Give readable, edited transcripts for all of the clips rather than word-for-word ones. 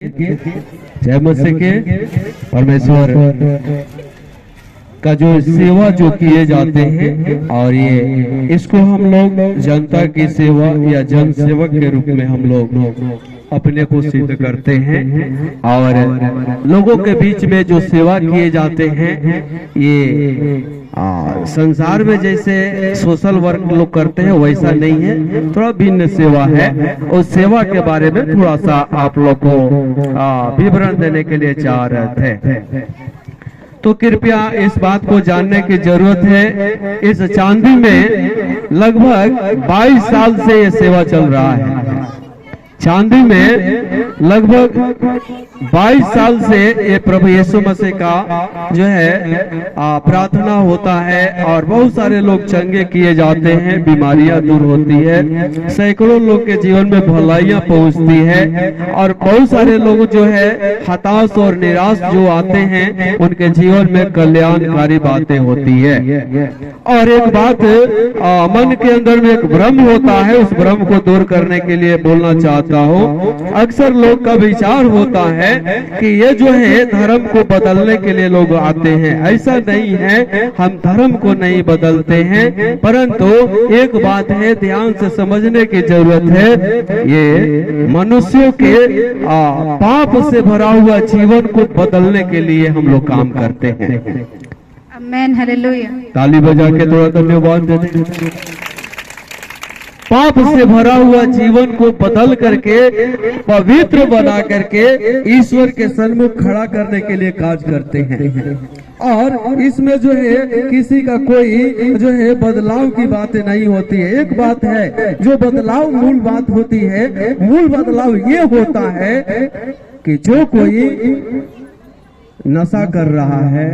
जय मसीह के परमेश्वर का जो सेवा जो किए जाते हैं और ये इसको हम लोग जनता की सेवा या जन सेवक के रूप में हम लोग अपने को सिद्ध करते हैं और लोगों के बीच में जो सेवा किए जाते हैं ये संसार में जैसे सोशल वर्क लोग करते हैं वैसा नहीं है, थोड़ा भिन्न सेवा है। उस सेवा के बारे में थोड़ा सा आप लोग को विवरण देने के लिए चाह रहे थे, तो कृपया इस बात को जानने की जरूरत है। इस चांदी में लगभग 22 साल से ये सेवा चल रहा है। चांदी में लगभग 22 साल से ये प्रभु यीशु मसीह का जो है प्रार्थना होता है और बहुत सारे लोग चंगे किए जाते हैं, बीमारियां दूर होती है, सैकड़ों लोग के जीवन में भलाइयां पहुंचती है और बहुत सारे लोग जो है हताश और निराश जो आते हैं उनके जीवन में कल्याणकारी बातें होती है। और एक बात मन के अंदर में एक भ्रम होता है, उस भ्रम को दूर करने के लिए बोलना चाहता हूँ। अक्सर लोग का विचार होता है कि ये जो है धर्म को बदलने के लिए लोग आते हैं। ऐसा नहीं है, हम धर्म को नहीं बदलते हैं, परंतु एक बात है ध्यान से समझने की जरूरत है, ये मनुष्यों के पाप से भरा हुआ जीवन को बदलने के लिए हम लोग काम करते हैं। आमेन, हालेलुया। ताली बजा के थोड़ा धन्यवाद देते हैं। पाप से भरा हुआ जीवन को बदल करके पवित्र बना करके ईश्वर के सन्मुख खड़ा करने के लिए काज करते हैं। और इसमें जो है किसी का कोई जो है बदलाव की बातें नहीं होती है। एक बात है जो बदलाव मूल बात होती है, मूल बदलाव ये होता है कि जो कोई नशा कर रहा है,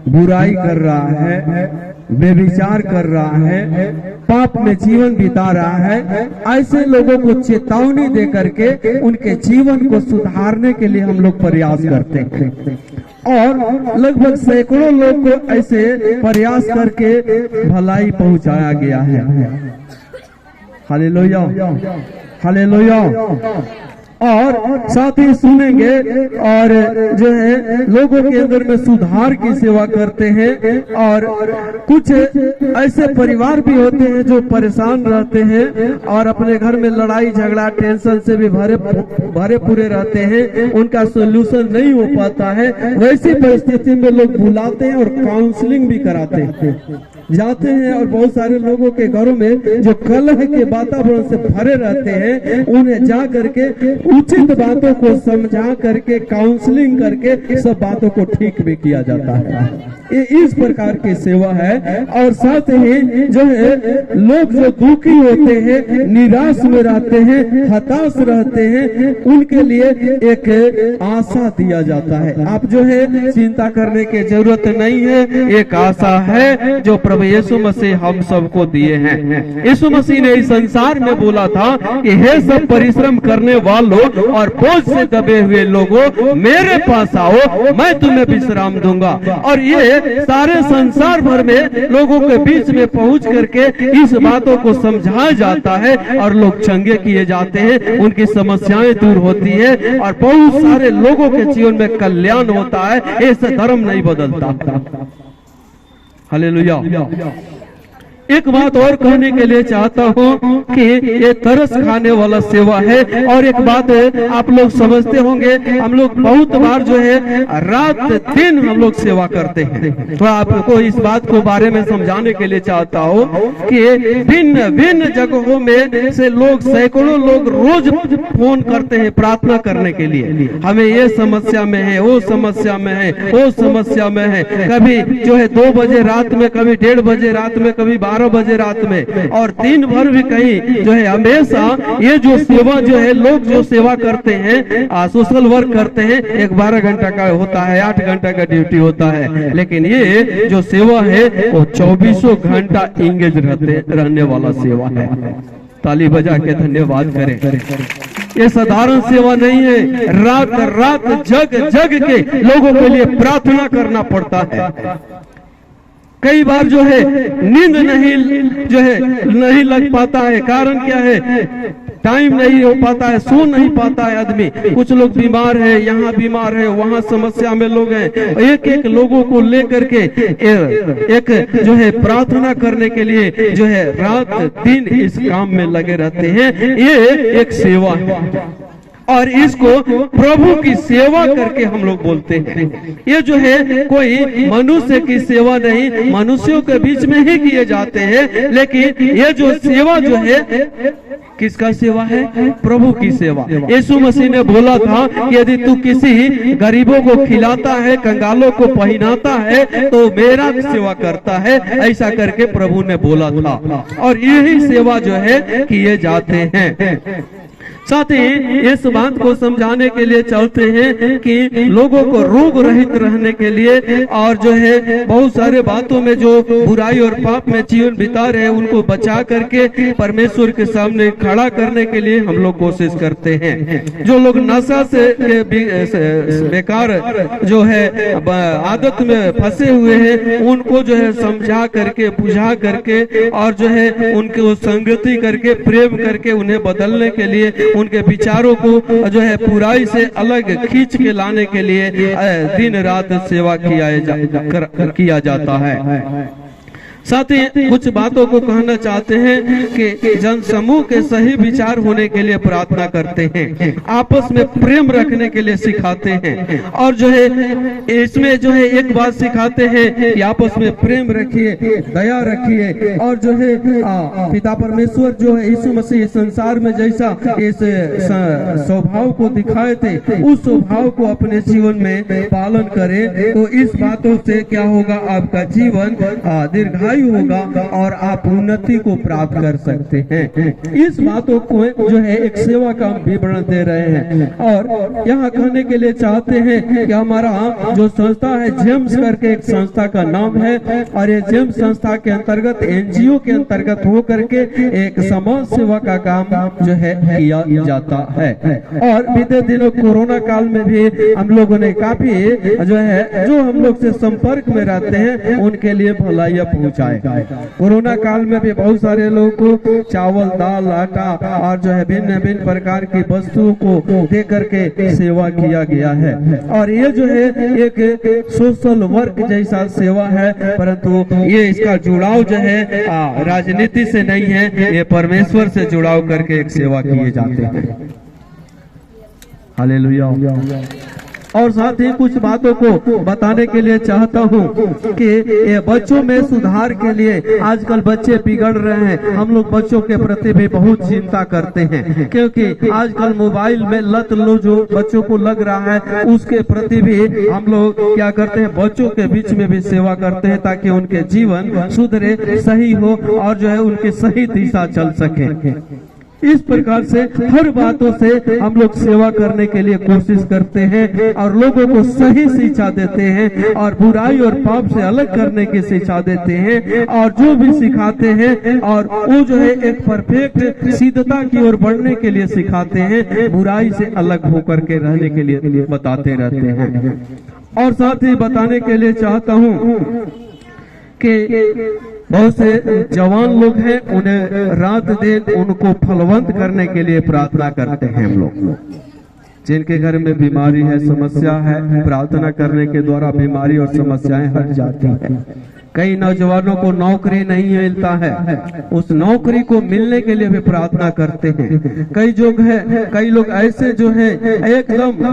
बुराई कर रहा है, बेविचार कर रहा है, पाप में जीवन बिता रहा है, ऐसे लोगों को चेतावनी दे करके उनके जीवन को सुधारने के लिए हम लोग प्रयास करते हैं। और लगभग सैकड़ों लोग को ऐसे प्रयास करके भलाई पहुंचाया गया है। Hallelujah, hallelujah. और साथ ही सुनेंगे और जो है लोगों के अंदर में सुधार की सेवा करते हैं। और कुछ ऐसे परिवार भी होते हैं जो परेशान रहते हैं और अपने घर में लड़ाई झगड़ा टेंशन से भी भरे पूरे रहते हैं, उनका सोल्यूशन नहीं हो पाता है। वैसी परिस्थिति में लोग बुलाते हैं और काउंसलिंग भी कराते हैं, जाते हैं और बहुत सारे लोगों के घरों में जो कलह के वातावरण से भरे रहते हैं उन्हें जा करके उचित बातों को समझा करके काउंसलिंग करके सब बातों को ठीक भी किया जाता है। ये इस प्रकार की सेवा है। और साथ ही जो है लोग जो दुखी होते हैं, निराश में रहते हैं, हताश रहते हैं, उनके लिए एक आशा दिया जाता है। आप जो है चिंता करने की जरूरत नहीं है, एक आशा है जो प्रभु यीशु मसीह हम सबको दिए हैं। यीशु मसीह ने इस संसार में बोला था कि हे सब परिश्रम करने वालों और बोझ से दबे हुए लोगों मेरे पास आओ, मैं तुम्हें विश्राम दूंगा। और ये सारे संसार भर में लोगों के बीच में पहुंच करके इस बातों को समझाया जाता है और लोग चंगे किए जाते हैं, उनकी समस्याएं दूर होती है और बहुत सारे लोगों के जीवन में कल्याण होता है। ऐसे धर्म नहीं बदलता। हालेलुया। एक बात और कहने के लिए चाहता हूँ कि ये तरस खाने वाला सेवा है। और एक बात आप लोग समझते होंगे, हम लोग बहुत बार जो है रात दिन हम लोग सेवा करते हैं। तो आपको इस बात को बारे में समझाने के लिए चाहता हूँ कि भिन्न भिन्न जगहों में से लोग सैकड़ों लोग रोज फोन करते हैं प्रार्थना करने के लिए, हमें ये समस्या में है, वो समस्या में है, वो समस्या में है। कभी जो है 2 बजे रात में, कभी 1:30 बजे रात में, कभी 12 बजे रात में, और दिन भर भी कहीं जो है हमेशा ये जो सेवा जो है लोग जो सेवा करते हैं, सोशल वर्क करते हैं, एक 12 घंटा का होता है, 8 घंटा का ड्यूटी होता है, लेकिन ये जो सेवा है वो 24 घंटा इंगेज रहने वाला सेवा है। ताली बजा के धन्यवाद करें। ये साधारण सेवा नहीं है, रात रात जग जग के लोगों के लिए प्रार्थना करना पड़ता है। कई बार जो है नींद नहीं जो है नहीं लग पाता है। कारण क्या है? टाइम नहीं हो पाता है, सो नहीं पाता है आदमी। कुछ लोग बीमार है, यहाँ बीमार है, वहाँ समस्या में लोग हैं। एक एक लोगों को लेकर के एक जो है प्रार्थना करने के लिए जो है रात दिन इस काम में लगे रहते हैं। ये एक सेवा है और इसको प्रभु की सेवा करके हम लोग बोलते हैं। ये जो है कोई मनुष्य की सेवा नहीं, मनुष्यों के बीच में ही किए जाते हैं, लेकिन ये जो सेवा जो है किसका सेवा है? प्रभु की सेवा। यीशु मसीह ने बोला था कि यदि तू किसी गरीबों को खिलाता है, कंगालों को पहनाता है, तो मेरा सेवा करता है। ऐसा करके प्रभु ने बोला था और यही सेवा जो है किए जाते हैं। साथ ही इस बात को समझाने के लिए चलते हैं कि लोगों को रोग रहित रहने के लिए और जो है बहुत सारे बातों में जो बुराई और पाप में जीवन बिता रहे हैं उनको बचा करके परमेश्वर के सामने खड़ा करने के लिए हम लोग कोशिश करते हैं। जो लोग नशा से बेकार जो है आदत में फंसे हुए हैं उनको जो है समझा करके बुझा करके और जो है उनको संगति करके प्रेम करके उन्हें बदलने के लिए उनके विचारों को जो है बुराई से अलग खींच के लाने के लिए दिन रात सेवा किया जाता है। साथ ही कुछ बातों को कहना चाहते हैं कि जन समूह के सही विचार होने के लिए प्रार्थना करते हैं, आपस में प्रेम रखने के लिए सिखाते हैं और जो है इसमें जो है एक बात सिखाते हैं कि आपस में प्रेम रखिए, दया रखिए और जो है पिता परमेश्वर जो है यीशु मसीह संसार में जैसा इस स्वभाव को दिखाए थे उस स्वभाव को अपने जीवन में पालन करें, तो इस बातों से क्या होगा? आपका जीवन दीर्घायु होगा और आप उन्नति को प्राप्त कर सकते हैं। इस बातों को जो है एक सेवा का विवरण दे रहे हैं और यहाँ कहने के लिए चाहते हैं कि हमारा जो संस्था है जेम्स करके एक संस्था का नाम है और ये जेम्स संस्था के अंतर्गत एनजीओ के अंतर्गत हो करके एक समाज सेवा का काम जो है किया जाता है। और बीते दिनों कोरोना काल में भी हम लोगों ने काफी जो है जो हम लोग से संपर्क में रहते हैं उनके लिए भलाइयाँ पहुँचाए। कोरोना काल में भी बहुत सारे लोगों को चावल, दाल, आटा और जो है भिन्न भिन्न प्रकार की वस्तुओं को दे करके सेवा किया गया है और ये जो है एक सोशल वर्क जैसा सेवा है, परंतु ये इसका जुड़ाव जो है राजनीति से नहीं है, ये परमेश्वर से जुड़ाव करके एक सेवा किए जाते हैं। हालेलुया। और साथ ही कुछ बातों को बताने के लिए चाहता हूँ कि ये बच्चों में सुधार के लिए आजकल बच्चे बिगड़ रहे हैं। हम लोग बच्चों के प्रति भी बहुत चिंता करते हैं क्योंकि आजकल मोबाइल में लत लो जो बच्चों को लग रहा है उसके प्रति भी हम लोग क्या करते हैं? बच्चों के बीच में भी सेवा करते हैं ताकि उनके जीवन सुधरे, सही हो और जो है उनकी सही दिशा चल सके। इस प्रकार से हर बातों से हम लोग सेवा करने के लिए कोशिश करते हैं और लोगों को सही शिक्षा देते हैं और बुराई और पाप से अलग करने की शिक्षा देते हैं और जो भी सिखाते हैं और वो जो है एक परफेक्ट सिद्धता की ओर बढ़ने के लिए सिखाते हैं, बुराई से अलग होकर के रहने के लिए बताते रहते हैं। और साथ ही बताने के लिए चाहता हूँ कि बहुत से जवान लोग हैं, उन्हें रात दिन उनको फलवंत करने के लिए प्रार्थना करते हैं हम लोग। जिनके घर में बीमारी है, समस्या है, प्रार्थना करने के द्वारा बीमारी और समस्याएं हट जाती हैं। कई नौजवानों को नौकरी नहीं मिलता है, उस नौकरी को मिलने के लिए भी प्रार्थना करते हैं। कई लोग ऐसे जो है एकदम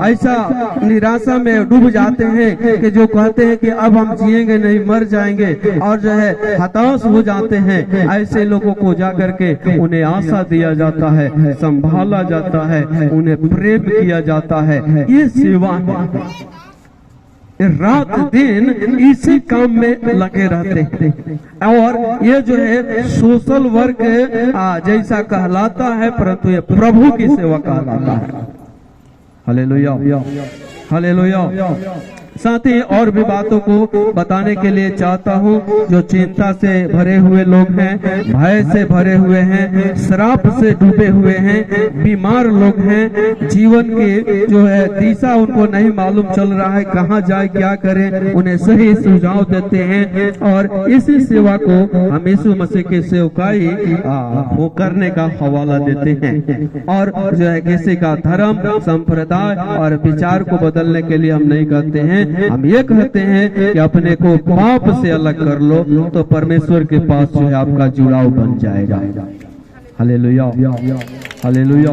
ऐसा निराशा में डूब जाते हैं कि जो कहते हैं कि अब हम जिएंगे नहीं, मर जाएंगे और जो है हताश हो जाते हैं। ऐसे लोगों को जाकर के उन्हें आशा दिया जाता है, संभाला जाता है, उन्हें प्रेम किया जाता है। ये सेवा है। रात दिन इसी काम में लगे रहते हैं और ये जो है सोशल वर्क जैसा कहलाता है, परंतु ये प्रभु की सेवा कहलाता है। Hallelujah, hallelujah. साथ ही और भी बातों को बताने के लिए चाहता हूँ। जो चिंता से भरे हुए लोग हैं, भय से भरे हुए हैं, श्राप से डूबे हुए हैं, बीमार लोग हैं, जीवन की जो है दिशा उनको नहीं मालूम चल रहा है, कहाँ जाए क्या करें, उन्हें सही सुझाव देते हैं और इसी सेवा को हम यीशु मसीह की सेवकाई वो करने का हवाला देते हैं। और जो है किसी का धर्म, संप्रदाय और विचार को बदलने के लिए हम नहीं कहते हैं। हम ये कहते हैं कि अपने को पाप से अलग कर लो तो परमेश्वर के पास जो है आपका जुड़ाव बन जाएगा। Hallelujah, hallelujah.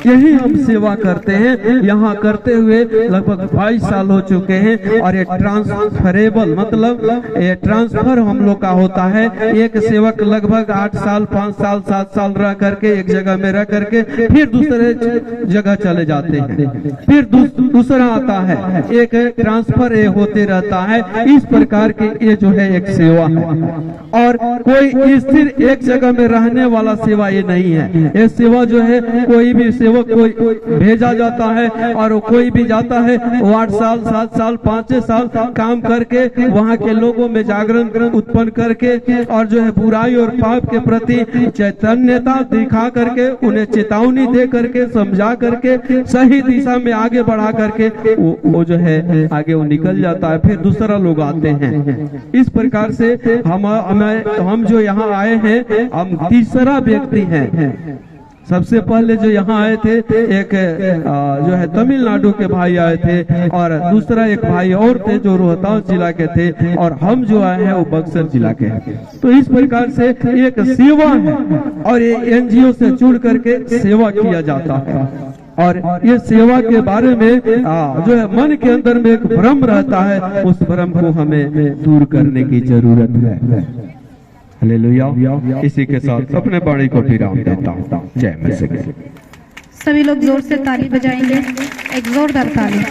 यही हम सेवा करते हैं। यहाँ करते हुए लगभग 22 साल हो चुके हैं और ये ट्रांसफरेबल मतलब ये ट्रांसफर हम लोग का होता है। एक सेवक लगभग 8 साल, 5 साल, 7 साल रह करके एक जगह में रह करके फिर दूसरे जगह चले जाते हैं, फिर दूसरा आता है, एक ट्रांसफर ये होते रहता है। इस प्रकार की ये जो है एक सेवा है और कोई स्थिर एक जगह में रहने वाला सेवा ये नहीं है। ये सेवा जो है कोई भी सेवक कोई भेजा जाता है और कोई भी जाता है, वो 8 साल, 7 साल, 5 साल काम करके वहाँ के लोगों में जागरण उत्पन्न करके और जो है बुराई और पाप के प्रति चैतन्यता दिखा करके, उन्हें चेतावनी दे करके, समझा करके, सही दिशा में आगे बढ़ा करके वो जो है आगे वो निकल जाता है। फिर दूसरा लोग आते हैं। इस प्रकार से हम जो यहाँ आए हैं, हम तीसरा व्यक्ति हैं। सबसे पहले जो यहाँ आए थे एक जो है तमिलनाडु के भाई आए थे और दूसरा एक भाई और थे जो रोहतास जिला के थे और हम जो आए हैं वो बक्सर जिला के हैं। तो इस प्रकार से एक सेवा है और ये एनजीओ से जुड़ करके सेवा किया जाता है और ये सेवा के बारे में जो है मन के अंदर में एक भ्रम रहता है, उस भ्रम को हमें दूर करने की जरूरत है। हालेलुया। इसी के साथ अपने बाणी को विराम देता हूँ। जय मसीह। सभी लोग जोर से ताली बजाएंगे, एक जोरदार ताली।